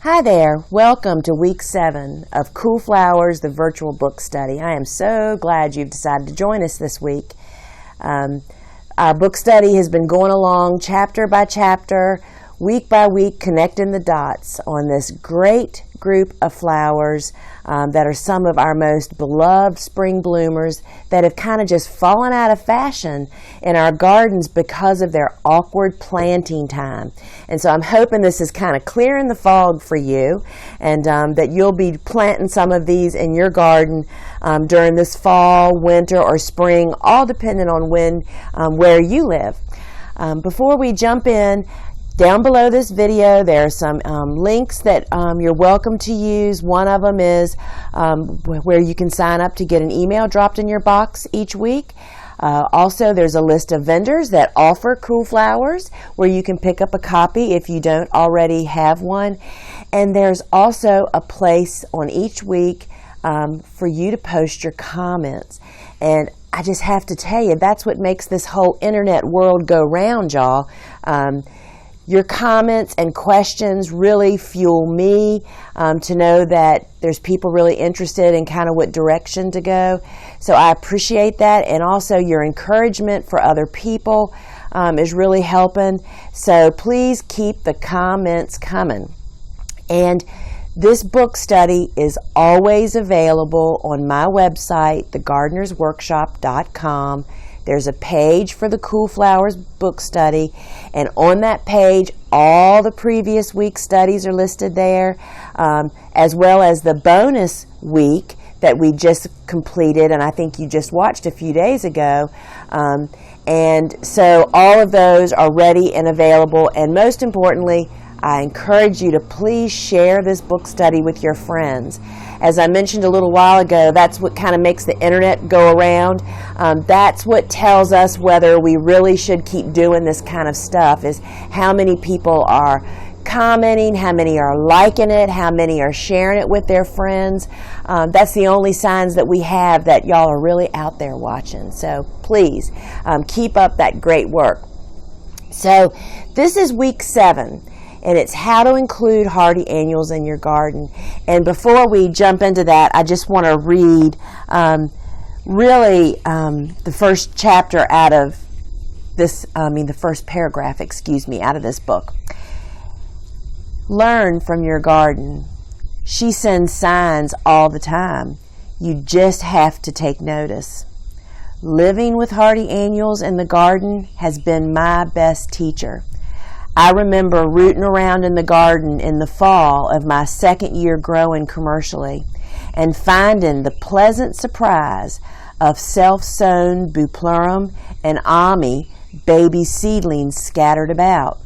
Hi there. Welcome to week 7 of Cool Flowers, the virtual book study. I am so glad you've decided to join us this week. Our book study has been going along chapter by chapter, week by week, connecting the dots on this great group of flowers that are some of our most beloved spring bloomers that have kind of just fallen out of fashion in our gardens because of their awkward planting time. And so I'm hoping this is kind of clearing the fog for you, and that you'll be planting some of these in your garden during this fall, winter, or spring, all depending on where you live. Before we jump in, down below this video, there are some links that you're welcome to use. One of them is where you can sign up to get an email dropped in your box each week. Also, there's a list of vendors that offer Cool Flowers where you can pick up a copy if you don't already have one. And there's also a place on each week for you to post your comments. And I just have to tell you, that's what makes this whole internet world go round, y'all. Your comments and questions really fuel me to know that there's people really interested in kind of what direction to go. So I appreciate that, and also your encouragement for other people is really helping. So please keep the comments coming. And this book study is always available on my website, thegardenersworkshop.com. There's a page for the Cool Flowers book study, and on that page, all the previous week's studies are listed there, as well as the bonus week that we just completed, and I think you just watched a few days ago. And so all of those are ready and available, and most importantly, I encourage you to please share this book study with your friends. As I mentioned a little while ago, that's what kind of makes the internet go around. That's what tells us whether we really should keep doing this kind of stuff, is how many people are commenting, how many are liking it, how many are sharing it with their friends. That's the only signs that we have that y'all are really out there watching. So please keep up that great work. So this is week 7. And it's how to include hardy annuals in your garden. And before we jump into that, I just want to read the first chapter out of this, the first paragraph, out of this book. Learn from your garden. She sends signs all the time. You just have to take notice. Living with hardy annuals in the garden has been my best teacher. I remember rooting around in the garden in the fall of my second year growing commercially and finding the pleasant surprise of self-sown Bupleurum and Ami baby seedlings scattered about.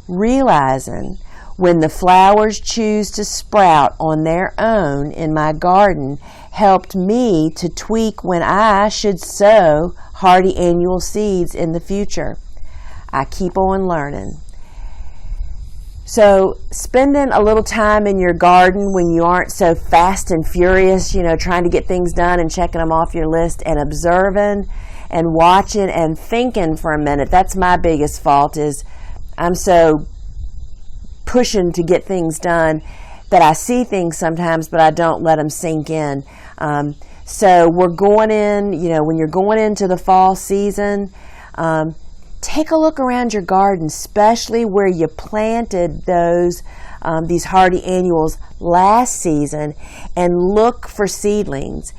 Realizing when the flowers choose to sprout on their own in my garden helped me to tweak when I should sow hardy annual seeds in the future. I keep on learning. So spending a little time in your garden when you aren't so fast and furious, trying to get things done and checking them off your list, and observing and watching and thinking for a minute. That's my biggest fault, is I'm so pushing to get things done that I see things sometimes, but I don't let them sink in. So we're going in, when you're going into the fall season, take a look around your garden, especially where you planted these hardy annuals last season, and look for seedlings.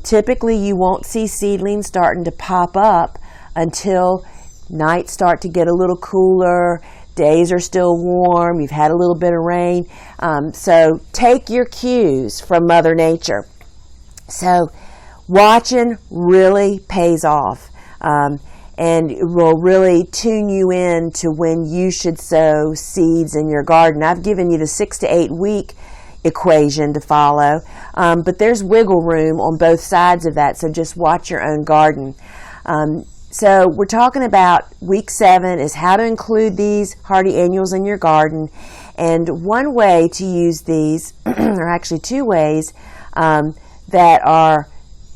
Typically, you won't see seedlings starting to pop up until nights start to get a little cooler, days are still warm, you've had a little bit of rain. So take your cues from Mother Nature. So watching really pays off. And it will really tune you in to when you should sow seeds in your garden. I've given you the 6 to 8 week equation to follow, but there's wiggle room on both sides of that, so just watch your own garden. So we're talking about week 7 is how to include these hardy annuals in your garden. And one way to use these, or actually 2 ways, that are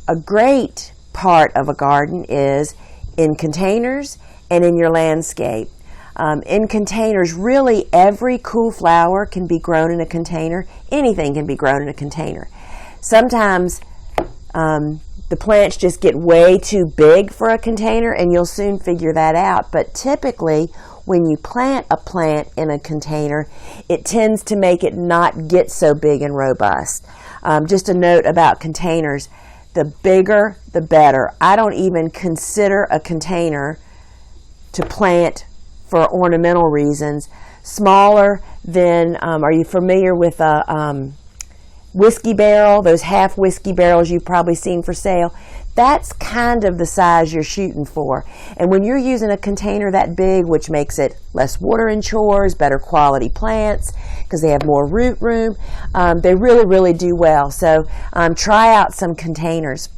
a great part of a garden is in containers and in your landscape. In containers, really every cool flower can be grown in a container. Anything can be grown in a container. Sometimes the plants just get way too big for a container, and you'll soon figure that out. But typically, when you plant a plant in a container, it tends to make it not get so big and robust. Just a note about containers, the bigger the better. I don't even consider a container to plant for ornamental reasons. Smaller than, are you familiar with a whiskey barrel? Those half whiskey barrels you've probably seen for sale. That's kind of the size you're shooting for. And when you're using a container that big, which makes it less water and chores, better quality plants, because they have more root room, they really, really do well. So try out some containers.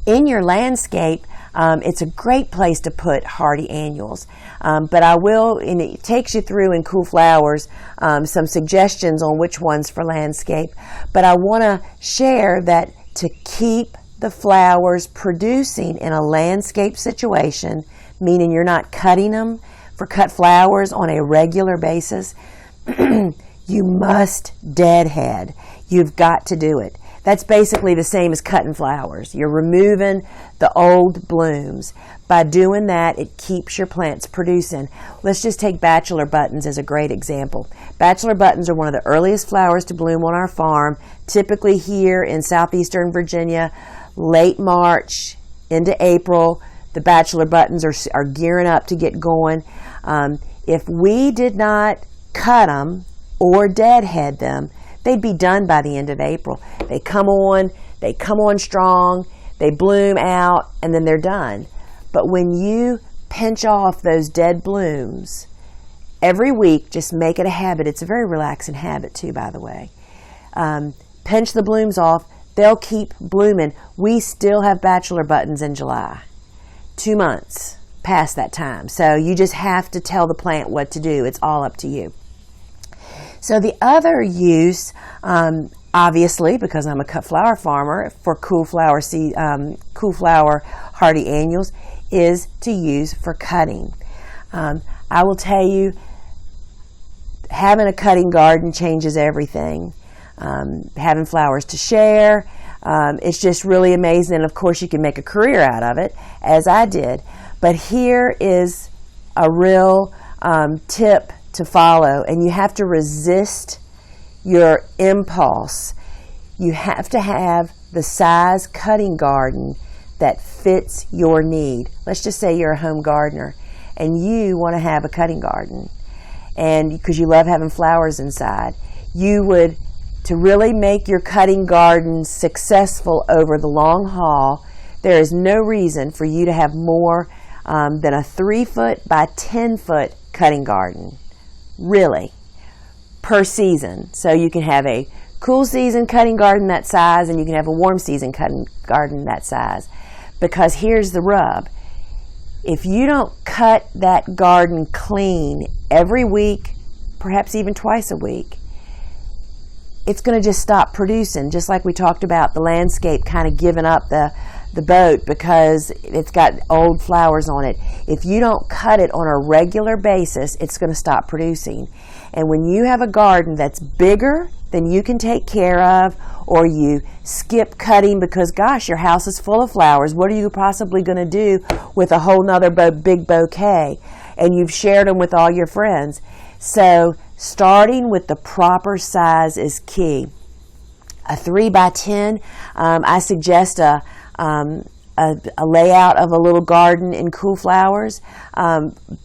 In your landscape, it's a great place to put hardy annuals. But I will, and it takes you through in Cool Flowers, some suggestions on which ones for landscape. But I want to share that to keep the flowers producing in a landscape situation, meaning you're not cutting them for cut flowers on a regular basis, you must deadhead. You've got to do it. That's basically the same as cutting flowers. You're removing the old blooms. By doing that, it keeps your plants producing. Let's just take bachelor buttons as a great example. Bachelor buttons are one of the earliest flowers to bloom on our farm, typically here in southeastern Virginia, late March into April. The bachelor buttons are gearing up to get going. If we did not cut them or deadhead them, they'd be done by the end of April. They come on strong, they bloom out, and then they're done. But when you pinch off those dead blooms every week, just make it a habit. It's a very relaxing habit too, by the way. Pinch the blooms off. They'll keep blooming. We still have bachelor buttons in July. 2 months past that time. So you just have to tell the plant what to do. It's all up to you. So the other use, obviously, because I'm a cut flower farmer for cool flower hardy annuals, is to use for cutting. I will tell you, having a cutting garden changes everything. Having flowers to share, it's just really amazing. And of course, you can make a career out of it, as I did. But here is a real tip to follow, and you have to resist your impulse. You have to have the size cutting garden that fits your need. Let's just say you're a home gardener and you want to have a cutting garden, and because you love having flowers inside, you would, to really make your cutting garden successful over the long haul, there is no reason for you to have more than a 3-foot by 10-foot cutting garden, really, per season. So you can have a cool season cutting garden that size, and you can have a warm season cutting garden that size. Because here's the rub. If you don't cut that garden clean every week, perhaps even twice a week, it's going to just stop producing, just like we talked about the landscape kind of giving up the boat because it's got old flowers on it. If you don't cut it on a regular basis, it's going to stop producing. And when you have a garden that's bigger than you can take care of, or you skip cutting because, gosh, your house is full of flowers, what are you possibly going to do with a whole nother big bouquet? And you've shared them with all your friends. So starting with the proper size is key. A 3 by 10, I suggest a layout of a little garden in Cool Flowers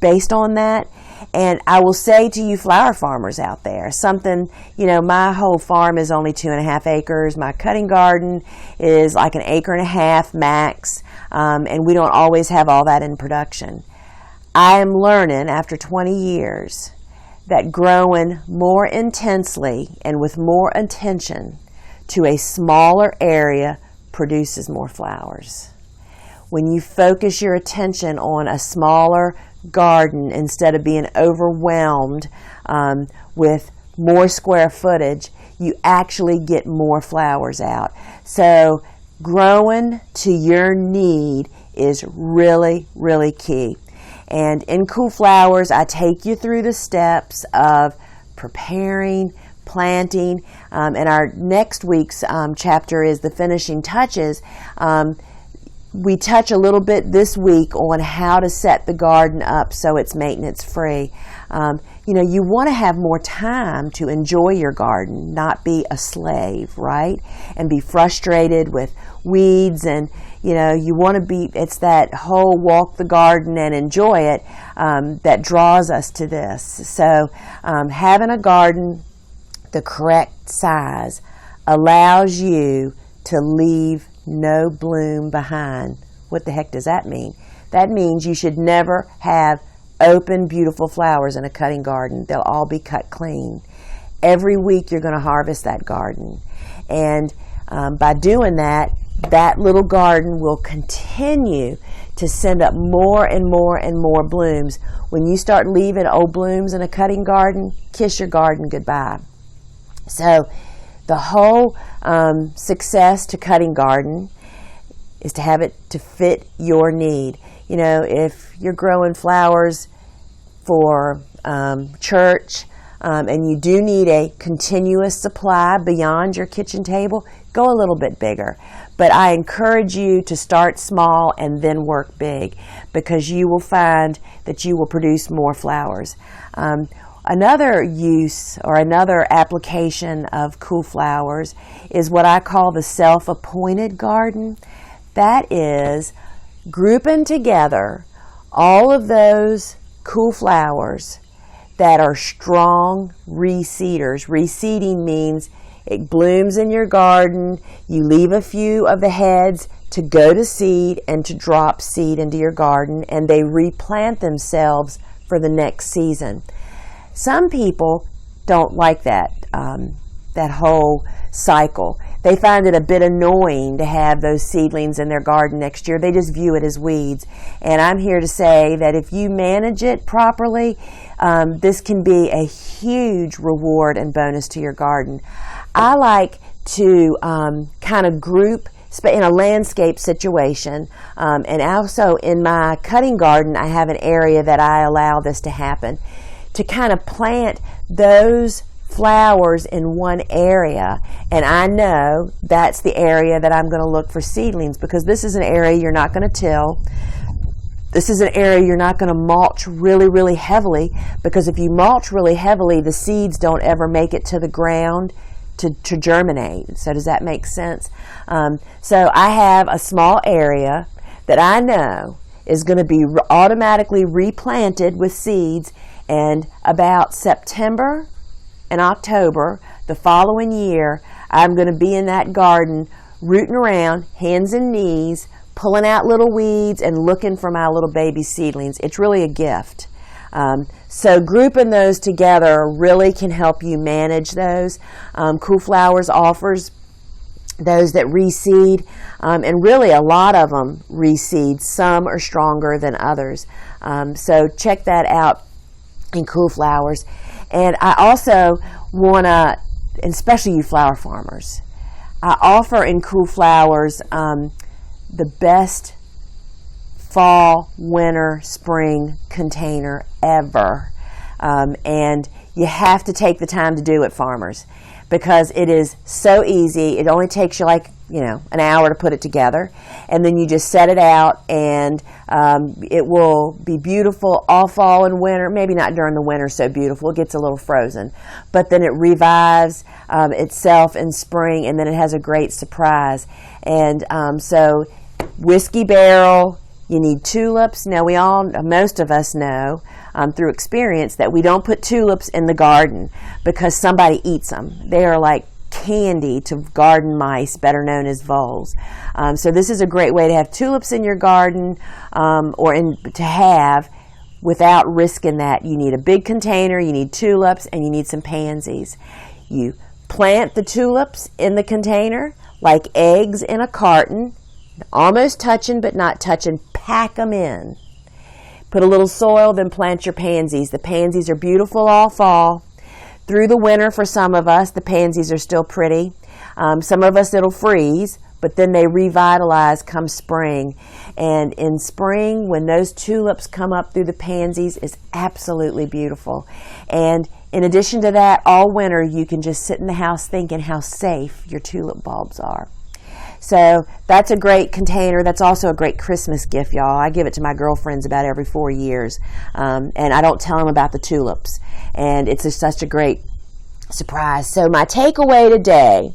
based on that. And I will say to you flower farmers out there, something, my whole farm is only 2.5 acres. My cutting garden is like 1.5 acres max, and we don't always have all that in production. I am learning after 20 years that growing more intensely and with more attention to a smaller area produces more flowers. When you focus your attention on a smaller garden instead of being overwhelmed with more square footage, you actually get more flowers out. So growing to your need is really, really key. And in Cool Flowers, I take you through the steps of preparing, planting, and our next week's chapter is the finishing touches. We touch a little bit this week on how to set the garden up so it's maintenance free. You want to have more time to enjoy your garden, not be a slave, right? And be frustrated with weeds, and you want to be, it's that whole walk the garden and enjoy it that draws us to this. So having a garden the correct size allows you to leave no bloom behind. What the heck does that mean? That means you should never have open, beautiful flowers in a cutting garden. They'll all be cut clean. Every week you're going to harvest that garden. And by doing that, that little garden will continue to send up more and more and more blooms. When you start leaving old blooms in a cutting garden, kiss your garden goodbye. So the whole success to cutting garden is to have it to fit your need. If you're growing flowers for church and you do need a continuous supply beyond your kitchen table, go a little bit bigger. But I encourage you to start small and then work big, because you will find that you will produce more flowers. Another use or another application of Cool Flowers is what I call the self-appointed garden. That is grouping together all of those cool flowers that are strong reseeders. Reseeding means it blooms in your garden, you leave a few of the heads to go to seed and to drop seed into your garden, and they replant themselves for the next season. Some people don't like that whole cycle. They find it a bit annoying to have those seedlings in their garden next year. They just view it as weeds. And I'm here to say that if you manage it properly, this can be a huge reward and bonus to your garden. I like to kind of group in a landscape situation, and also in my cutting garden, I have an area that I allow this to happen, to kind of plant those flowers in one area, and I know that's the area that I'm going to look for seedlings, because this is an area you're not going to till. This is an area you're not going to mulch really, really heavily, because if you mulch really heavily, the seeds don't ever make it to the ground to germinate. So does that make sense? So I have a small area that I know is going to be automatically replanted with seeds, and about September and October the following year, I'm going to be in that garden rooting around, hands and knees, pulling out little weeds and looking for my little baby seedlings. It's really a gift. So grouping those together really can help you manage those. Cool Flowers offers those that reseed, and really a lot of them reseed. Some are stronger than others. So check that out in Cool Flowers. And I also want to, especially you flower farmers, I offer in Cool Flowers the best fall, winter, spring container ever. And you have to take the time to do it, farmers, because it is so easy. It only takes you an hour to put it together, and then you just set it out, and it will be beautiful all fall and winter. Maybe not during the winter so beautiful, it gets a little frozen, but then it revives itself in spring, and then it has a great surprise. And so whiskey barrel, you need tulips. Now most of us know through experience that we don't put tulips in the garden because somebody eats them. They are like candy to garden mice, better known as voles. So this is a great way to have tulips in your garden, to have without risking that. You need a big container, you need tulips, and you need some pansies. You plant the tulips in the container like eggs in a carton, almost touching but not touching. Pack them in. Put a little soil, then plant your pansies. The pansies are beautiful all fall. Through the winter, for some of us, the pansies are still pretty. Some of us, it'll freeze, but then they revitalize come spring. And in spring, when those tulips come up through the pansies, is absolutely beautiful. And in addition to that, all winter you can just sit in the house thinking how safe your tulip bulbs are. So that's a great container. That's also a great Christmas gift, y'all. I give it to my girlfriends about every 4 years, and I don't tell them about the tulips. And it's just such a great surprise. So my takeaway today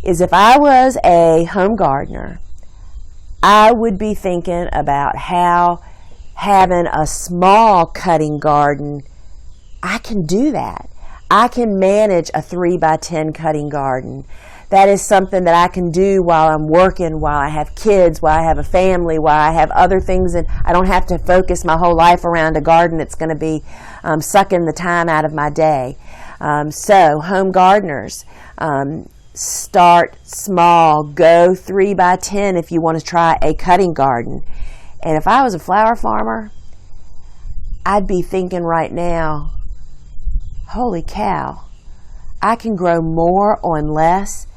is, if I was a home gardener, I would be thinking about how having a small cutting garden, I can do that. I can manage a 3x10 cutting garden. That is something that I can do while I'm working, while I have kids, while I have a family, while I have other things, and I don't have to focus my whole life around a garden that's going to be sucking the time out of my day. So home gardeners, start small. Go 3x10 if you want to try a cutting garden. And if I was a flower farmer, I'd be thinking right now, holy cow, I can grow more on less.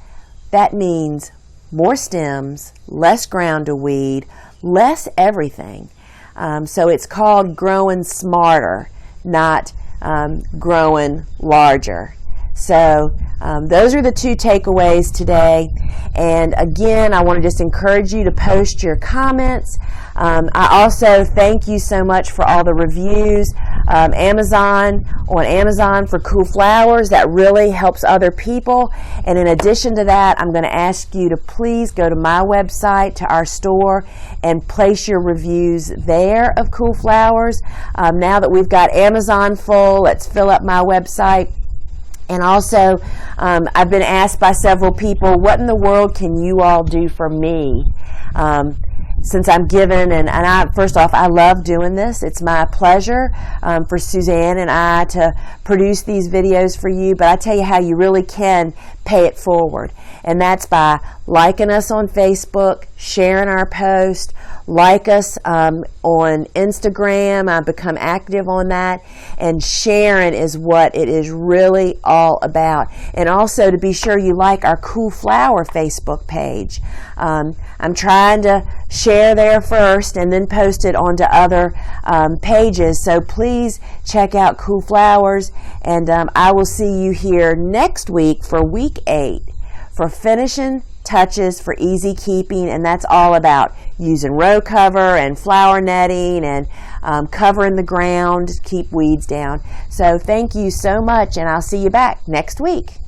That means more stems, less ground to weed, less everything. So it's called growing smarter, not growing larger. So those are the two takeaways today. And again, I want to just encourage you to post your comments. I also thank you so much for all the reviews. On Amazon for Cool Flowers, that really helps other people. And in addition to that, I'm going to ask you to please go to my website, to our store, and place your reviews there of Cool Flowers. Now that we've got Amazon full, let's fill up my website. And also, I've been asked by several people, what in the world can you all do for me? Since I'm given, and first off, I love doing this. It's my pleasure for Suzanne and I to produce these videos for you. But I tell you how you really can pay it forward. And that's by liking us on Facebook, sharing our post, like us on Instagram. I've become active on that. And sharing is what it is really all about. And also to be sure you like our Cool Flower Facebook page. I'm trying to share there first and then post it onto other pages. So please check out Cool Flowers. And I will see you here next week for week 8 for finishing touches for easy keeping, and that's all about using row cover and flower netting and covering the ground to keep weeds down. So thank you so much, and I'll see you back next week.